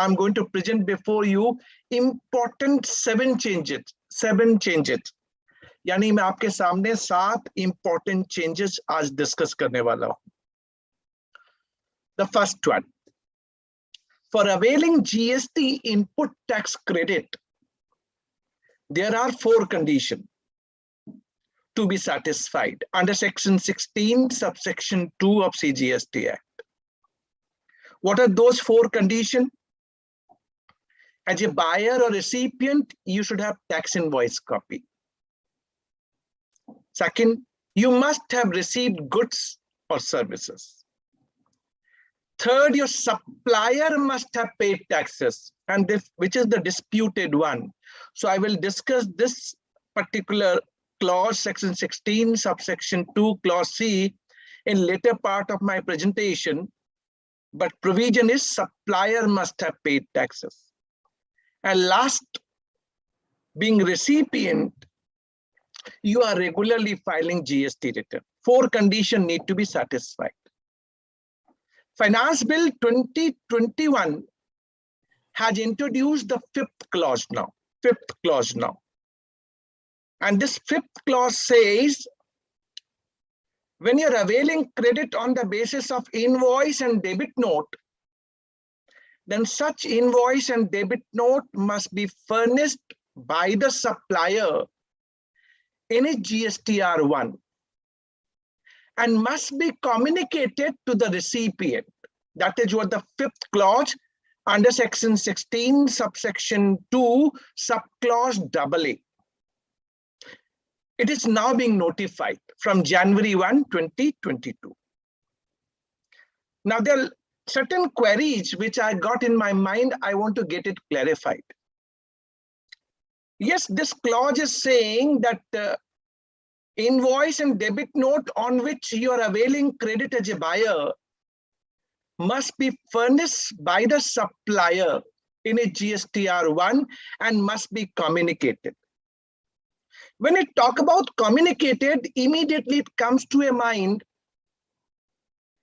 I'm going to present before you important 7 changes. 7 changes. यानी मैं आपके सामने 7 important changes आज discuss करने वाला हूं. The first one, for availing GST input tax credit, there are 4 conditions to be satisfied under section 16 subsection 2 of CGST Act. What are those 4 conditions? As a buyer or recipient, you should have tax invoice copy. Second, you must have received goods or services. Third, your supplier must have paid taxes, and this, which is the disputed one. So I will discuss this particular clause, section 16, subsection 2, clause C, in later part of my presentation. But provision is supplier must have paid taxes. And last, being recipient, you are regularly filing GST return. 4 conditions need to be satisfied. Finance Bill 2021 has introduced the 5th clause now. 5th clause now. And this 5th clause says, when you're availing credit on the basis of invoice and debit note, then such invoice and debit note must be furnished by the supplier in a GSTR1 and must be communicated to the recipient. That is what the 5th clause under section 16, subsection 2, subclause AA. It is now being notified from January 1, 2022. Now, there are certain queries which I got in my mind. I want to get it clarified. Yes, this clause is saying that invoice and debit note on which you are availing credit as a buyer must be furnished by the supplier in a GSTR1 and must be communicated. When we talk about communicated, immediately it comes to a mind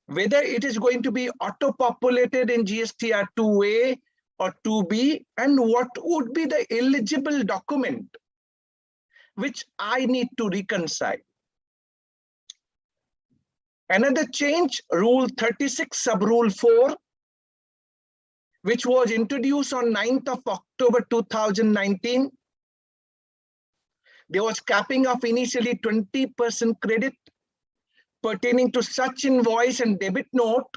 whether it is going to be auto-populated in GSTR2A or 2B, and what would be the eligible document which I need to reconcile. Another change, Rule 36, Sub-Rule 4, which was introduced on 9th of October 2019. There was capping of initially 20% credit pertaining to such invoice and debit note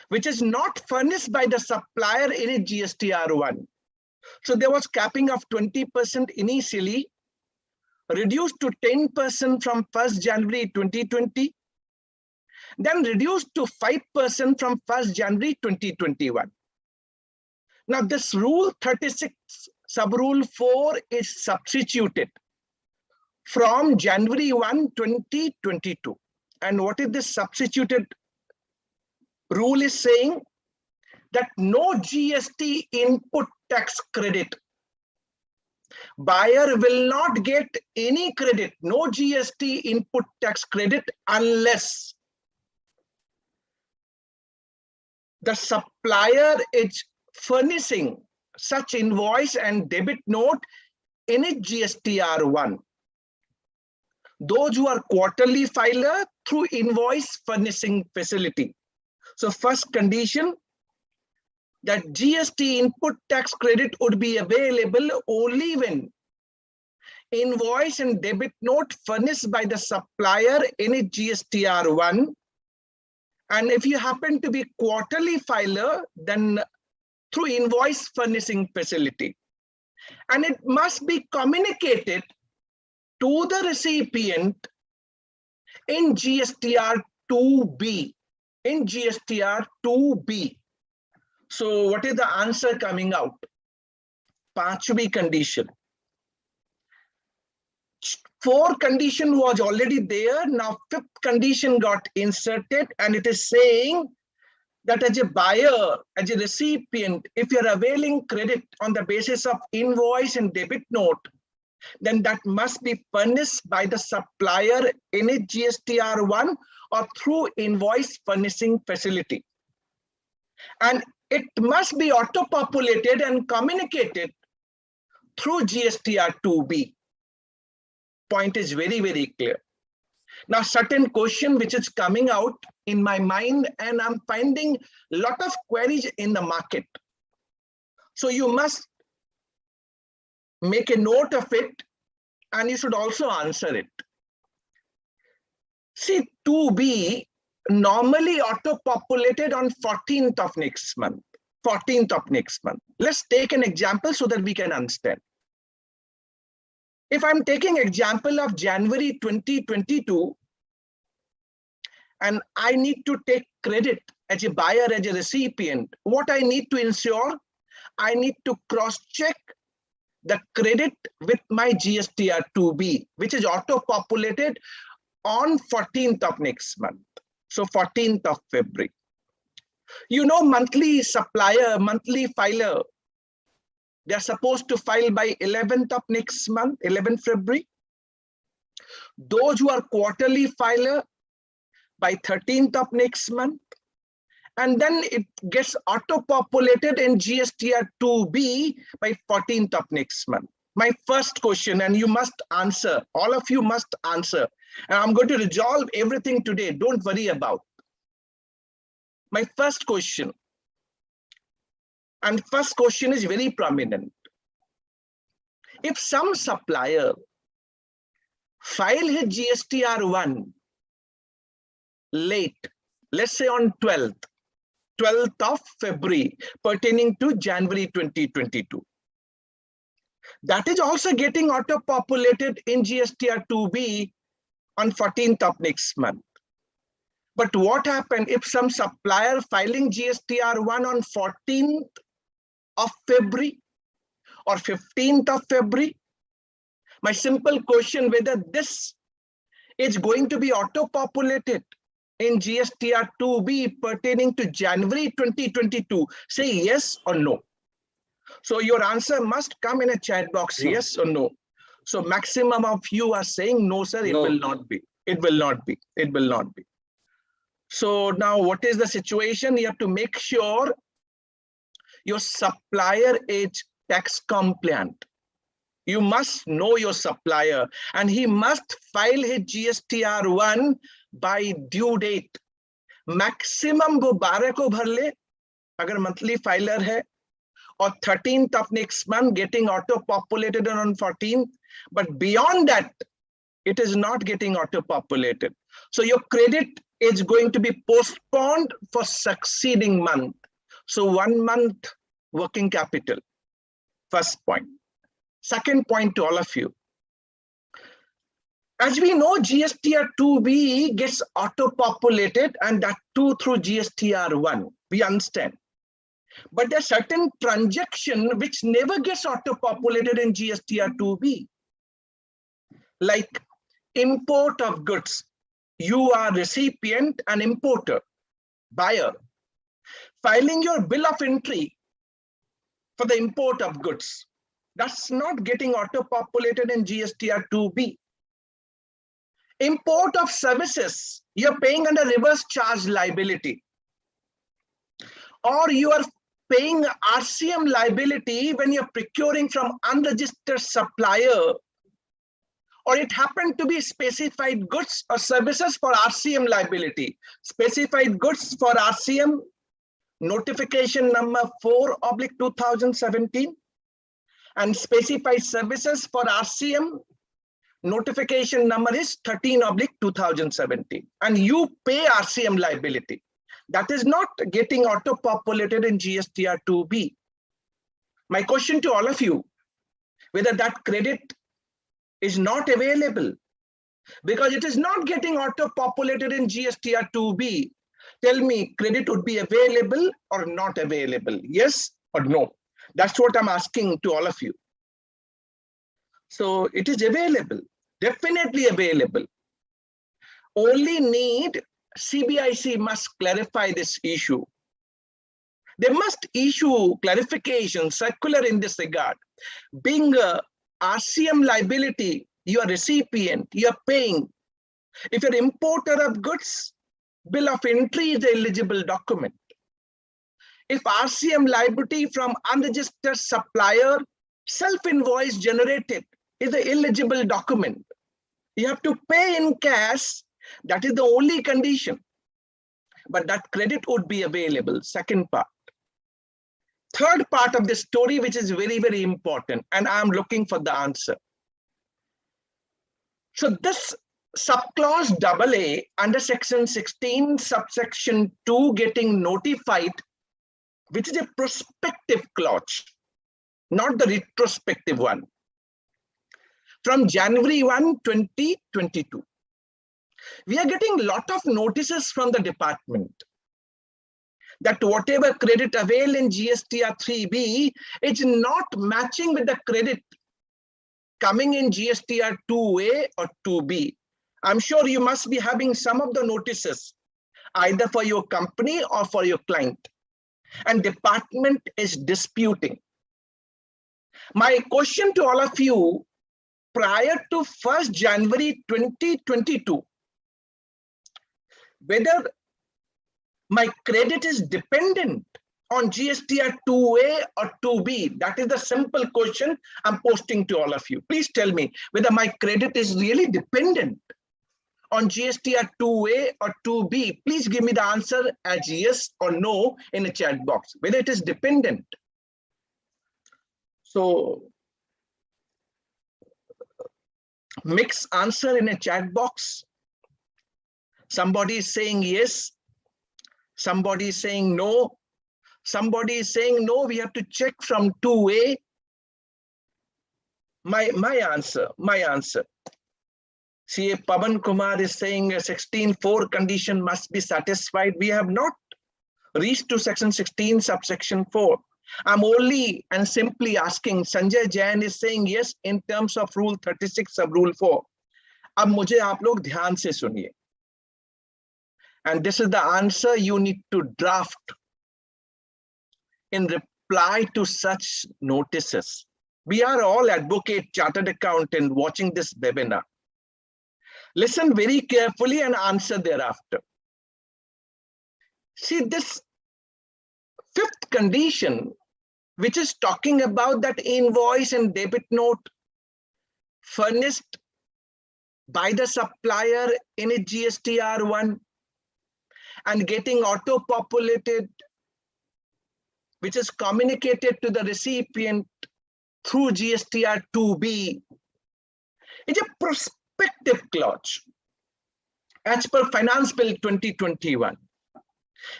which is not furnished by the supplier in a GSTR1. So there was capping of 20% initially, reduced to 10% from 1st January 2020, then reduced to 5% from 1st January 2021. Now this Rule 36 Sub-Rule 4 is substituted from January 1, 2022. And what is this substituted rule is saying? That no GST input tax credit. Buyer will not get any credit, no GST input tax credit, unless the supplier is furnishing such invoice and debit note in a GSTR1. Those who are quarterly filer through invoice furnishing facility. So first condition, that GST input tax credit would be available only when invoice and debit note furnished by the supplier in a GSTR1. And if you happen to be quarterly filer, then through invoice furnishing facility. And it must be communicated to the recipient in GSTR2B. In GSTR2B. So what is the answer coming out? Panchvi condition. 4 condition was already there. Now 5th condition got inserted, and it is saying that as a buyer, as a recipient, if you're availing credit on the basis of invoice and debit note, then that must be furnished by the supplier in a GSTR1 or through invoice furnishing facility. And it must be auto-populated and communicated through GSTR2B. Point is very, very clear. Now, certain question which is coming out in my mind, and I'm finding a lot of queries in the market. So you must make a note of it, and you should also answer it. See, 2B normally auto-populated on 14th of next month. 14th of next month. Let's take an example so that we can understand. If I'm taking example of January 2022, and I need to take credit as a buyer, as a recipient, what I need to ensure, I need to cross-check the credit with my GSTR2B, which is auto-populated on 14th of next month. So 14th of February. You know, monthly supplier, monthly filer, they're supposed to file by 11th of next month, 11th February. Those who are quarterly filer by 13th of next month. And then it gets auto-populated in GSTR2B by 14th of next month. My first question, and you must answer, all of you must answer. And I'm going to resolve everything today. Don't worry about. My first question, and first question is very prominent. If some supplier file his GSTR1 late, let's say on 12th of February, pertaining to January 2022, that is also getting auto-populated in GSTR2B on 14th of next month. But what happened if some supplier filing GSTR1 on 14th of February or 15th of February? My simple question, whether this is going to be auto-populated in GSTR2B pertaining to January 2022, say yes or no. So your answer must come in a chat box, no. Yes or no. So maximum of you are saying no, sir, it will not be. It will not be. It will not be. So now what is the situation? You have to make sure your supplier is tax compliant. You must know your supplier and he must file his GSTR1 by due date. Maximum वो 12 को भर ले अगर monthly filer है, or 13th of next month getting auto-populated on 14th. But beyond that, it is not getting auto-populated. So your credit is going to be postponed for succeeding month. So 1 month working capital. First point. Second point to all of you. As we know, GSTR2B gets auto-populated, and that too through GSTR1. We understand. But there are certain transactions which never gets auto-populated in GSTR2B. Like import of goods. You are recipient and importer, buyer. Filing your bill of entry for the import of goods. That's not getting auto-populated in GSTR2B. Import of services, you're paying under reverse charge liability. Or you are paying RCM liability when you're procuring from unregistered supplier. Or it happened to be specified goods or services for RCM liability. Specified goods for RCM, notification number 4/2017. And specified services for RCM, notification number is 13/2017. And you pay RCM liability. That is not getting auto-populated in GSTR2B. My question to all of you, whether that credit is not available because it is not getting auto-populated in GSTR2B. Tell me, credit would be available or not available? Yes or no? That's what I'm asking to all of you. So it is available, definitely available. Only need CBIC must clarify this issue. They must issue clarification, circular in this regard. Being a RCM liability, you are recipient, you are paying. If you're importer of goods, bill of entry is the eligible document. if RCM liability from unregistered supplier self-invoice generated is an illegible document. You have to pay in cash. That is the only condition. But that credit would be available. Second part. Third part of the story, which is very, very important, and I'm looking for the answer. So this subclause AA under section 16, subsection 2, getting notified, which is a prospective clause, not the retrospective one, from January 1, 2022. We are getting a lot of notices from the department that whatever credit available in GSTR 3B is not matching with the credit coming in GSTR 2A or 2B. I'm sure you must be having some of the notices, either for your company or for your client, and department is disputing. My question to all of you, prior to 1st January 2022, whether my credit is dependent on GSTR 2A or 2B? That is the simple question I'm posting to all of you. Please tell me whether my credit is really dependent on GSTR 2A or 2B. Please give me the answer as yes or no in the chat box, whether it is dependent. So mix answer in a chat box. Somebody is saying yes. Somebody is saying no. Somebody is saying no, we have to check from 2A. My answer. CA Pavan Kumar is saying a 16.4 condition must be satisfied. We have not reached to section 16 subsection 4. I'm only and simply asking. Sanjay Jain is saying yes in terms of rule 36 sub rule 4. अब मुझे आप लोग ध्यान से सुनिए. And this is the answer you need to draft in reply to such notices. We are all advocate, chartered accountant watching this webinar. Listen very carefully and answer thereafter. See this fifth condition, which is talking about that invoice and debit note furnished by the supplier in a GSTR1 and getting auto-populated, which is communicated to the recipient through GSTR 2B. It's a prospective clause as per Finance Bill 2021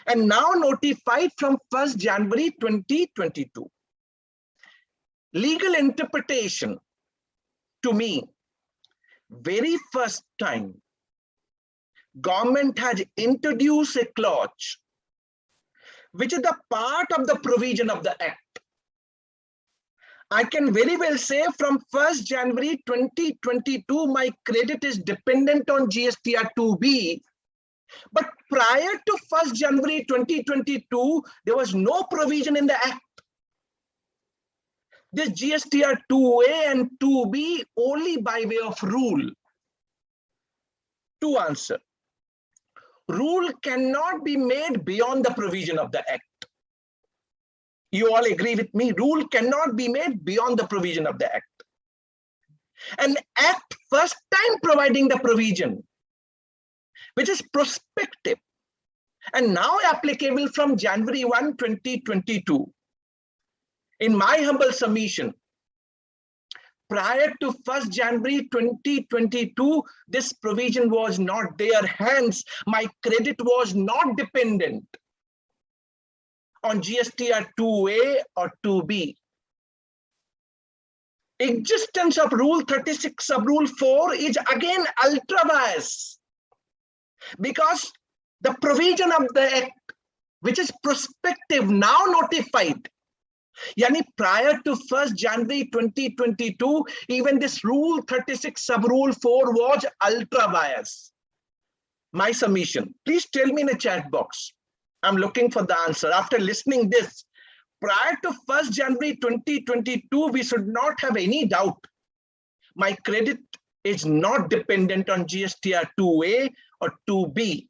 and now notified from 1st January 2022. Legal interpretation, to me, very first time, government has introduced a clause which is the part of the provision of the Act. I can very well say from 1st January 2022, my credit is dependent on GSTR 2B. But prior to 1st January 2022, there was no provision in the Act. This GSTR 2A and 2B only by way of rule. To answer. Rule cannot be made beyond the provision of the Act. You all agree with me? Rule cannot be made beyond the provision of the Act. An Act first time providing the provision, which is prospective and now applicable from January 1, 2022. In my humble submission, prior to 1st January 2022, this provision was not there. Hence, my credit was not dependent on GSTR 2A or 2B. Existence of Rule 36 sub Rule 4 is again ultra vires because the provision of the Act, which is prospective, now notified. Yani prior to 1st January 2022, even this Rule 36 sub Rule 4 was ultra vires. My submission. Please tell me in the chat box. I'm looking for the answer. After listening this, prior to 1st January 2022, we should not have any doubt. My credit is not dependent on GSTR 2A or 2B.